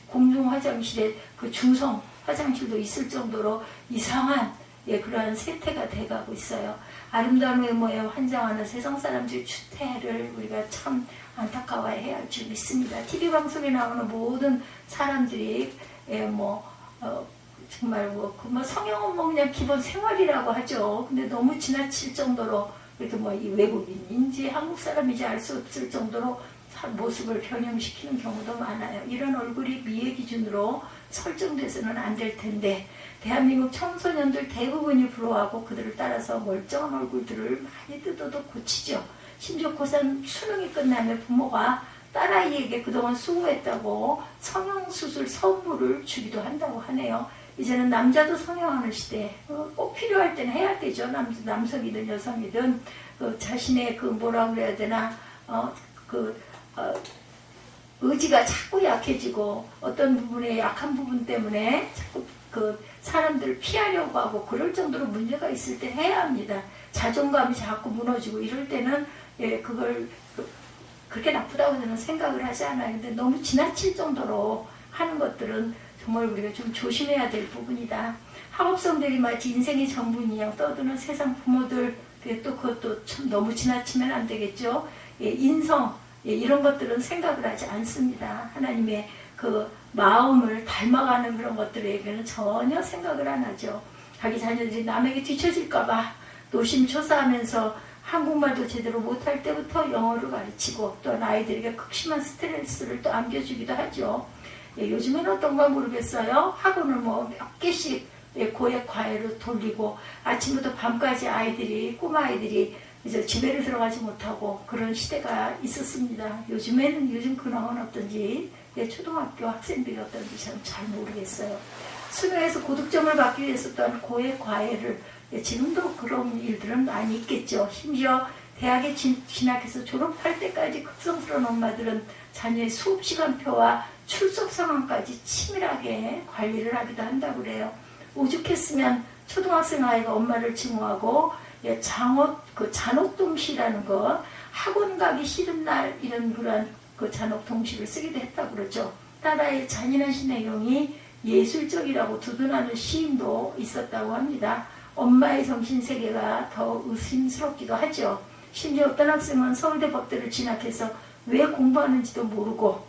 공중 화장실에 그 중성 화장실도 있을 정도로 이상한 그러한 세태가 돼가고 있어요. 아름다운 외모에 환장하는 세상 사람들의 추태를 우리가 참 안타까워해야 할 줄 믿습니다. TV 방송에 나오는 모든 사람들이 정말 성형은 그냥 기본 생활이라고 하죠. 근데 너무 지나칠 정도로 이렇게 이 외국인인지 한국 사람인지 알 수 없을 정도로 모습을 변형시키는 경우도 많아요. 이런 얼굴이 미의 기준으로 설정돼서는 안 될 텐데 대한민국 청소년들 대부분이 부러워하고 그들을 따라서 멀쩡한 얼굴들을 많이 뜯어도 고치죠. 심지어 고3 수능이 끝나면 부모가 딸아이에게 그동안 수고했다고 성형수술 선물을 주기도 한다고 하네요. 이제는 남자도 성형하는 시대. 꼭 필요할 때는 해야 되죠. 남성이든 여성이든 자신의 뭐라고 그래야 되나 의지가 자꾸 약해지고 어떤 부분에 약한 부분 때문에 자꾸 사람들을 피하려고 하고 그럴 정도로 문제가 있을 때 해야 합니다. 자존감이 자꾸 무너지고 이럴 때는 그걸 그렇게 나쁘다고 저는 생각을 하지 않아요. 근데 너무 지나칠 정도로 하는 것들은 정말 우리가 좀 조심해야 될 부분이다. 학업성들이 마치 인생의 전부인 양 떠드는 세상 부모들, 또 그것도 참 너무 지나치면 안 되겠죠. 인성, 이런 것들은 생각을 하지 않습니다. 하나님의 그 마음을 닮아가는 그런 것들에게는 전혀 생각을 안 하죠. 자기 자녀들이 남에게 뒤처질까봐 노심초사하면서 한국말도 제대로 못할 때부터 영어를 가르치고 또 아이들에게 극심한 스트레스를 또 안겨주기도 하죠. 요즘에는 어떤가 모르겠어요. 학원을 몇 개씩 고액 과외로 돌리고 아침부터 밤까지 꼬마 아이들이 이제 집에를 들어가지 못하고 그런 시대가 있었습니다. 요즘 근황은 어떤지 초등학교 학생들이 어떤지 잘 모르겠어요. 수능에서 고득점을 받기 위해서 또한 고액 과외를 지금도 그런 일들은 많이 있겠죠. 심지어 대학에 진학해서 졸업할 때까지 극성스러운 엄마들은 자녀의 수업 시간표와 출석 상황까지 치밀하게 관리를 하기도 한다고 그래요. 오죽했으면 초등학생 아이가 엄마를 증오하고 잔혹동시라는 거, 학원 가기 싫은 날 이런 그런 잔혹동시를 쓰기도 했다고 그러죠. 딸아이의 잔인한 시 내용이 예술적이라고 두둔하는 시인도 있었다고 합니다. 엄마의 정신세계가 더 의심스럽기도 하죠. 심지어 어떤 학생은 서울대 법대를 진학해서 왜 공부하는지도 모르고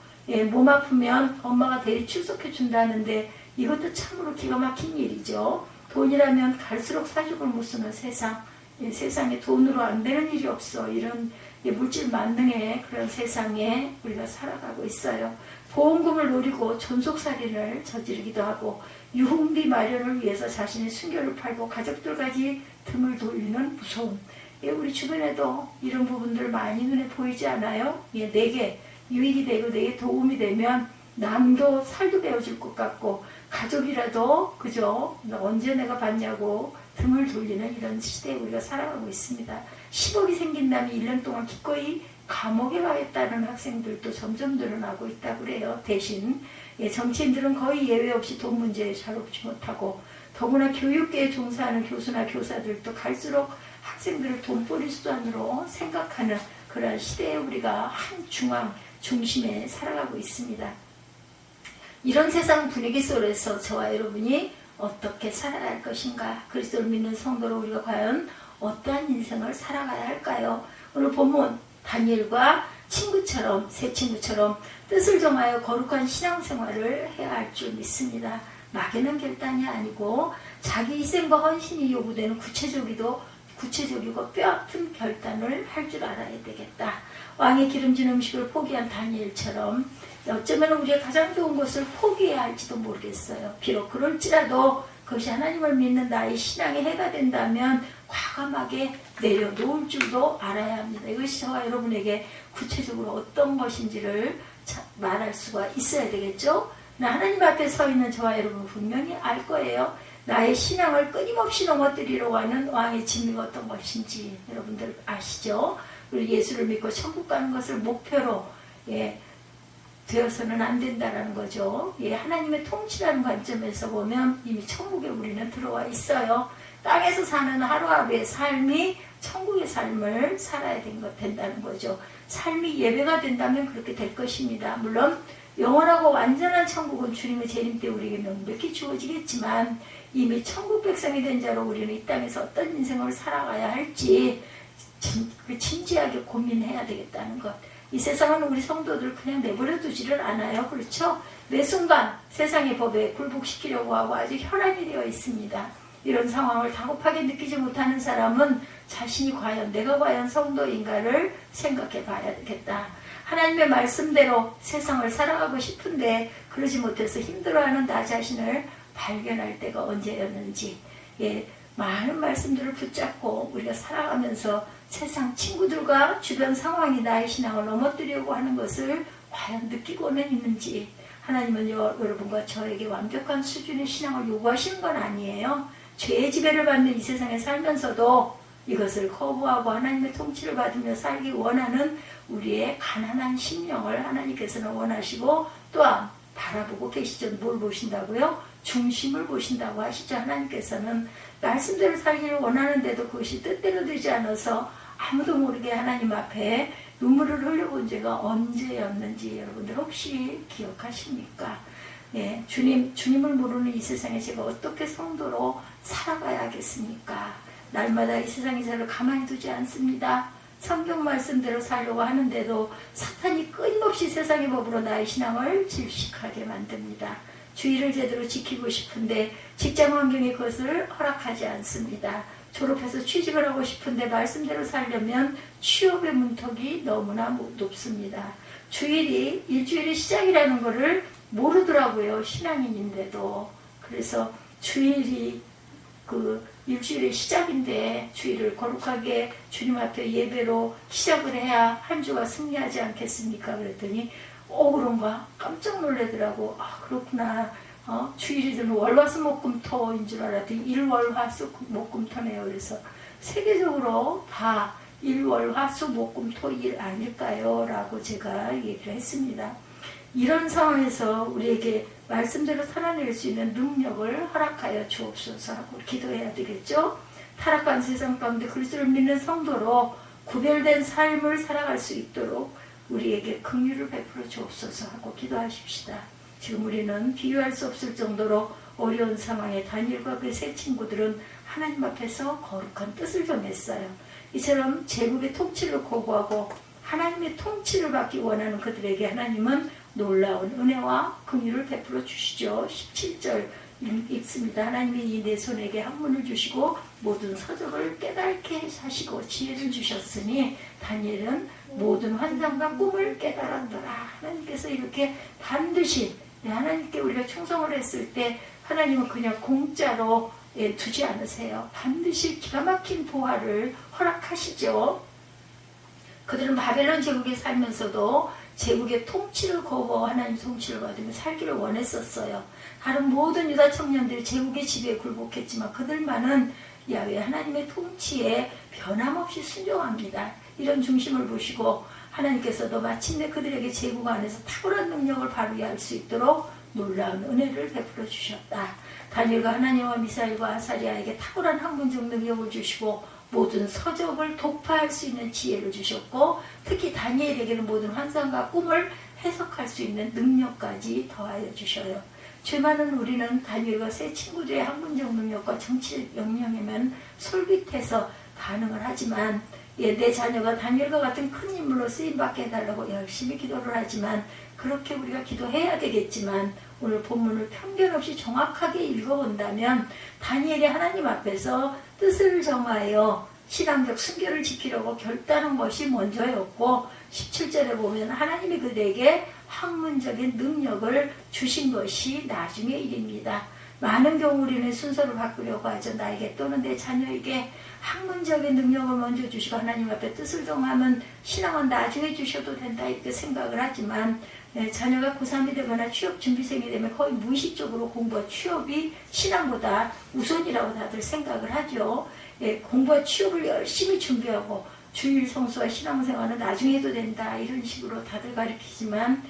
몸 아프면 엄마가 대리 출석해 준다는데 이것도 참으로 기가 막힌 일이죠. 돈이라면 갈수록 사족을 못 쓰는 세상, 세상에 돈으로 안 되는 일이 없어. 이런 물질 만능의 그런 세상에 우리가 살아가고 있어요. 보험금을 노리고 존속살인을 저지르기도 하고 유흥비 마련을 위해서 자신의 순결을 팔고 가족들까지 등을 돌리는 무서움. 우리 주변에도 이런 부분들 많이 눈에 보이지 않아요? 내게 유익이 되고 내게 도움이 되면 남도 살도 베어줄 것 같고 가족이라도 그죠? 언제 내가 받냐고 등을 돌리는 이런 시대에 우리가 살아가고 있습니다. 10억이 생긴다면 1년 동안 기꺼이 감옥에 가겠다는 학생들도 점점 늘어나고 있다고 그래요. 대신 정치인들은 거의 예외 없이 돈 문제에 자유롭지 못하고 더구나 교육계에 종사하는 교수나 교사들도 갈수록 학생들을 돈벌이 수단으로 생각하는 그런 시대에 우리가 한 중심에 살아가고 있습니다. 이런 세상 분위기 속에서 저와 여러분이 어떻게 살아야 할 것인가? 그리스도를 믿는 성도로 우리가 과연 어떠한 인생을 살아가야 할까요? 오늘 본문 다니엘과 세 친구처럼 뜻을 정하여 거룩한 신앙생활을 해야 할 줄 믿습니다. 막연한 결단이 아니고 자기 희생과 헌신이 요구되는 구체적이고 뼈아픈 결단을 할 줄 알아야 되겠다. 왕의 기름진 음식을 포기한 다니엘처럼 어쩌면 우리가 가장 좋은 것을 포기해야 할지도 모르겠어요. 비록 그럴지라도 그것이 하나님을 믿는 나의 신앙의 해가 된다면 과감하게 내려놓을 줄도 알아야 합니다. 이것이 저와 여러분에게 구체적으로 어떤 것인지를 말할 수가 있어야 되겠죠. 하나님 앞에 서 있는 저와 여러분 분명히 알 거예요. 나의 신앙을 끊임없이 넘어뜨리려고 하는 왕의 진미가 어떤 것인지 여러분들 아시죠? 우리 예수를 믿고 천국 가는 것을 목표로 되어서는 안 된다라는 거죠. 하나님의 통치라는 관점에서 보면 이미 천국에 우리는 들어와 있어요. 땅에서 사는 하루하루의 삶이 천국의 삶을 살아야 된다는 거죠. 삶이 예배가 된다면 그렇게 될 것입니다. 물론 영원하고 완전한 천국은 주님의 재림 때 우리에게 명백히 주어지겠지만 이미 천국 백성이 된 자로 우리는 이 땅에서 어떤 인생을 살아가야 할지 진지하게 고민해야 되겠다는 것. 이 세상은 우리 성도들 그냥 내버려 두지를 않아요. 그렇죠? 매 순간 세상의 법에 굴복시키려고 하고 아주 혈안이 되어 있습니다. 이런 상황을 다급하게 느끼지 못하는 사람은 자신이 내가 과연 성도인가를 생각해 봐야 되겠다. 하나님의 말씀대로 세상을 살아가고 싶은데 그러지 못해서 힘들어하는 나 자신을 발견할 때가 언제였는지, 많은 말씀들을 붙잡고 우리가 살아가면서 세상 친구들과 주변 상황이 나의 신앙을 넘어뜨리려고 하는 것을 과연 느끼고는 있는지. 하나님은 여러분과 저에게 완벽한 수준의 신앙을 요구하시는 건 아니에요. 죄의 지배를 받는 이 세상에 살면서도 이것을 거부하고 하나님의 통치를 받으며 살기 원하는 우리의 가난한 심령을 하나님께서는 원하시고 또한 바라보고 계시죠. 뭘 보신다고요? 중심을 보신다고 하시죠. 하나님께서는 말씀대로 살기를 원하는데도 그것이 뜻대로 되지 않아서 아무도 모르게 하나님 앞에 눈물을 흘려본 죄가 언제였는지 여러분들 혹시 기억하십니까? 주님을 모르는 이 세상에 제가 어떻게 성도로 살아가야겠습니까? 날마다 이 세상이 저를 가만히 두지 않습니다. 성경 말씀대로 살려고 하는데도 사탄이 끊임없이 세상의 법으로 나의 신앙을 질식하게 만듭니다. 주의를 제대로 지키고 싶은데 직장 환경이 그것을 허락하지 않습니다. 졸업해서 취직을 하고 싶은데 말씀대로 살려면 취업의 문턱이 너무나 높습니다. 일주일이 시작이라는 것을 모르더라고요. 신앙인인데도. 그래서 주일이 일주일의 시작인데 주일을 거룩하게 주님 앞에 예배로 시작을 해야 한 주가 승리하지 않겠습니까? 그랬더니 그런가? 깜짝 놀라더라고. 그렇구나. 주일이 되면 월화수목금토인 줄 알았더니 일월화수목금토네요. 그래서 세계적으로 다 일월화수목금토일 아닐까요? 라고 제가 얘기를 했습니다. 이런 상황에서 우리에게 말씀대로 살아낼 수 있는 능력을 허락하여 주옵소서 하고 기도해야 되겠죠. 타락한 세상 가운데 그리스도를 믿는 성도로 구별된 삶을 살아갈 수 있도록 우리에게 긍휼을 베풀어 주옵소서 하고 기도하십시다. 지금 우리는 비교할 수 없을 정도로 어려운 상황에 다니엘과 그 세 친구들은 하나님 앞에서 거룩한 뜻을 정했어요. 이처럼 제국의 통치를 거부하고 하나님의 통치를 받기 원하는 그들에게 하나님은 놀라운 은혜와 긍휼을 베풀어 주시죠. 17절 읽습니다. 하나님이 이 내 손에게 학문을 주시고 모든 서적을 깨닫게 하시고 지혜를 주셨으니 다니엘은 모든 환상과 꿈을 깨달았더라. 하나님께서 이렇게 반드시 하나님께 우리가 충성을 했을 때 하나님은 그냥 공짜로 두지 않으세요. 반드시 기가 막힌 보화를 허락하시죠. 그들은 바벨론 제국에 살면서도 제국의 통치를 거부하고 하나님 통치를 받으며 살기를 원했었어요. 다른 모든 유다 청년들이 제국의 지배에 굴복했지만 그들만은 야훼 하나님의 통치에 변함없이 순종합니다. 이런 중심을 보시고 하나님께서도 마침내 그들에게 제국 안에서 탁월한 능력을 발휘할 수 있도록 놀라운 은혜를 베풀어 주셨다. 다니엘과 하나님과 미사엘과 아사리아에게 탁월한 학문적 능력을 주시고 모든 서적을 독파할 수 있는 지혜를 주셨고 특히 다니엘에게는 모든 환상과 꿈을 해석할 수 있는 능력까지 더하여 주셔요. 죄 많은 우리는 다니엘과 세 친구들의 학문적 능력과 정치적 역량에만 솔깃해서 반응을 하지만 내 자녀가 다니엘과 같은 큰 인물로 쓰임받게 해달라고 열심히 기도를 하지만 그렇게 우리가 기도해야 되겠지만 오늘 본문을 편견 없이 정확하게 읽어본다면 다니엘이 하나님 앞에서 뜻을 정하여 신앙적 순결을 지키려고 결단한 것이 먼저였고 17절에 보면 하나님이 그들에게 학문적인 능력을 주신 것이 나중의 일입니다. 많은 경우 우리는 순서를 바꾸려고 하죠. 나에게 또는 내 자녀에게 학문적인 능력을 먼저 주시고 하나님 앞에 뜻을 정하면 신앙은 나중에 주셔도 된다 이렇게 생각을 하지만 자녀가 고3이 되거나 취업 준비생이 되면 거의 무의식적으로 공부와 취업이 신앙보다 우선이라고 다들 생각을 하죠. 공부와 취업을 열심히 준비하고 주일 성수와 신앙생활은 나중에 해도 된다 이런 식으로 다들 가르치지만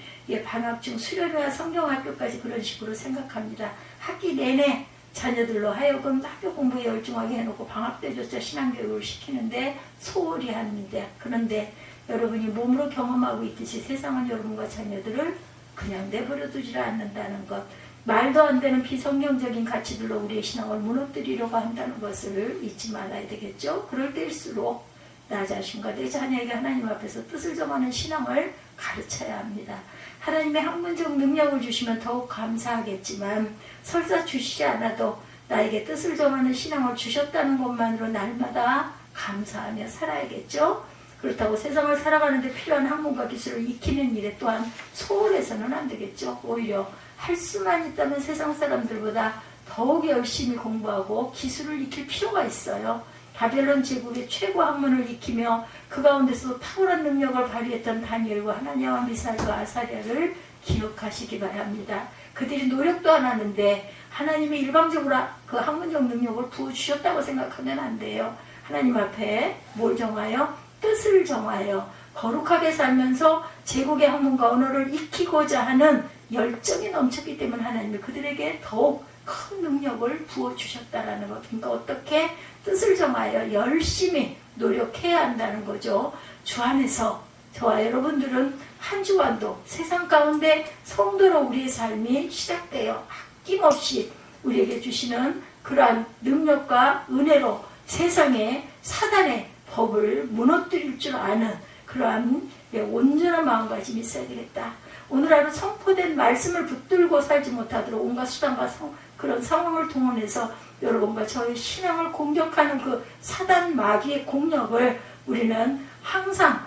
방학 중 수련회와 성경학교까지 그런 식으로 생각합니다. 학기 내내 자녀들로 하여금 학교 공부에 열중하게 해놓고 방학 때조차 신앙교육을 시키는데 소홀히 하는데 그런데 여러분이 몸으로 경험하고 있듯이 세상은 여러분과 자녀들을 그냥 내버려 두지 않는다는 것, 말도 안 되는 비성경적인 가치들로 우리의 신앙을 무너뜨리려고 한다는 것을 잊지 말아야 되겠죠. 그럴 때일수록 나 자신과 내 자녀에게 하나님 앞에서 뜻을 정하는 신앙을 가르쳐야 합니다. 하나님의 학문적 능력을 주시면 더욱 감사하겠지만 설사 주시지 않아도 나에게 뜻을 정하는 신앙을 주셨다는 것만으로 날마다 감사하며 살아야겠죠. 그렇다고 세상을 살아가는데 필요한 학문과 기술을 익히는 일에 또한 소홀해서는 안 되겠죠. 오히려 할 수만 있다면 세상 사람들보다 더욱 열심히 공부하고 기술을 익힐 필요가 있어요. 바벨론 제국의 최고 학문을 익히며 그 가운데서 탁월한 능력을 발휘했던 다니엘과 하나냐와 미사엘과 아사랴를 기억하시기 바랍니다. 그들이 노력도 안 하는데 하나님이 일방적으로 그 학문적 능력을 부어주셨다고 생각하면 안 돼요. 하나님 앞에 뭘 정하여? 뜻을 정하여 거룩하게 살면서 제국의 학문과 언어를 익히고자 하는 열정이 넘쳤기 때문에 하나님이 그들에게 더욱 큰 능력을 부어주셨다라는 것. 그러니까 어떻게 뜻을 정하여 열심히 노력해야 한다는 거죠. 주 안에서 저와 여러분들은 한 주간도 세상 가운데 성도로 우리의 삶이 시작되어 아낌없이 우리에게 주시는 그러한 능력과 은혜로 세상에 사단의 법을 무너뜨릴 줄 아는 그러한 온전한 마음가짐이 있어야 되겠다. 오늘 하루 선포된 말씀을 붙들고 살지 못하도록 온갖 수단과 그런 상황을 동원해서 여러분과 저의 신앙을 공격하는 그 사단 마귀의 공력을 우리는 항상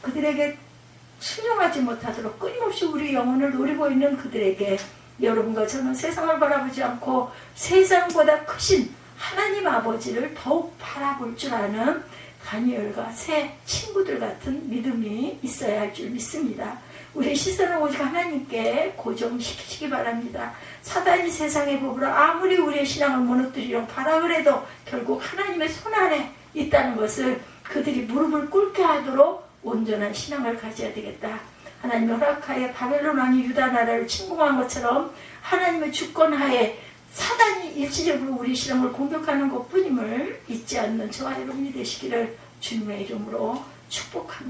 그들에게 순종하지 못하도록 끊임없이 우리 영혼을 노리고 있는 그들에게 여러분과 저는 세상을 바라보지 않고 세상보다 크신 하나님 아버지를 더욱 바라볼 줄 아는 다니엘과 새 친구들 같은 믿음이 있어야 할 줄 믿습니다. 우리의 시선을 오직 하나님께 고정시키시기 바랍니다. 사단이 세상의 법으로 아무리 우리의 신앙을 무너뜨리려고 바라을 해도 결국 하나님의 손 안에 있다는 것을 그들이 무릎을 꿇게 하도록 온전한 신앙을 가져야 되겠다. 하나님의 허락하에 바벨론 왕이 유다 나라를 침공한 것처럼 하나님의 주권하에 사단이 일시적으로 우리 신앙을 공격하는 것뿐임을 잊지 않는 저와 여러분이 되시기를 주님의 이름으로 축복합니다.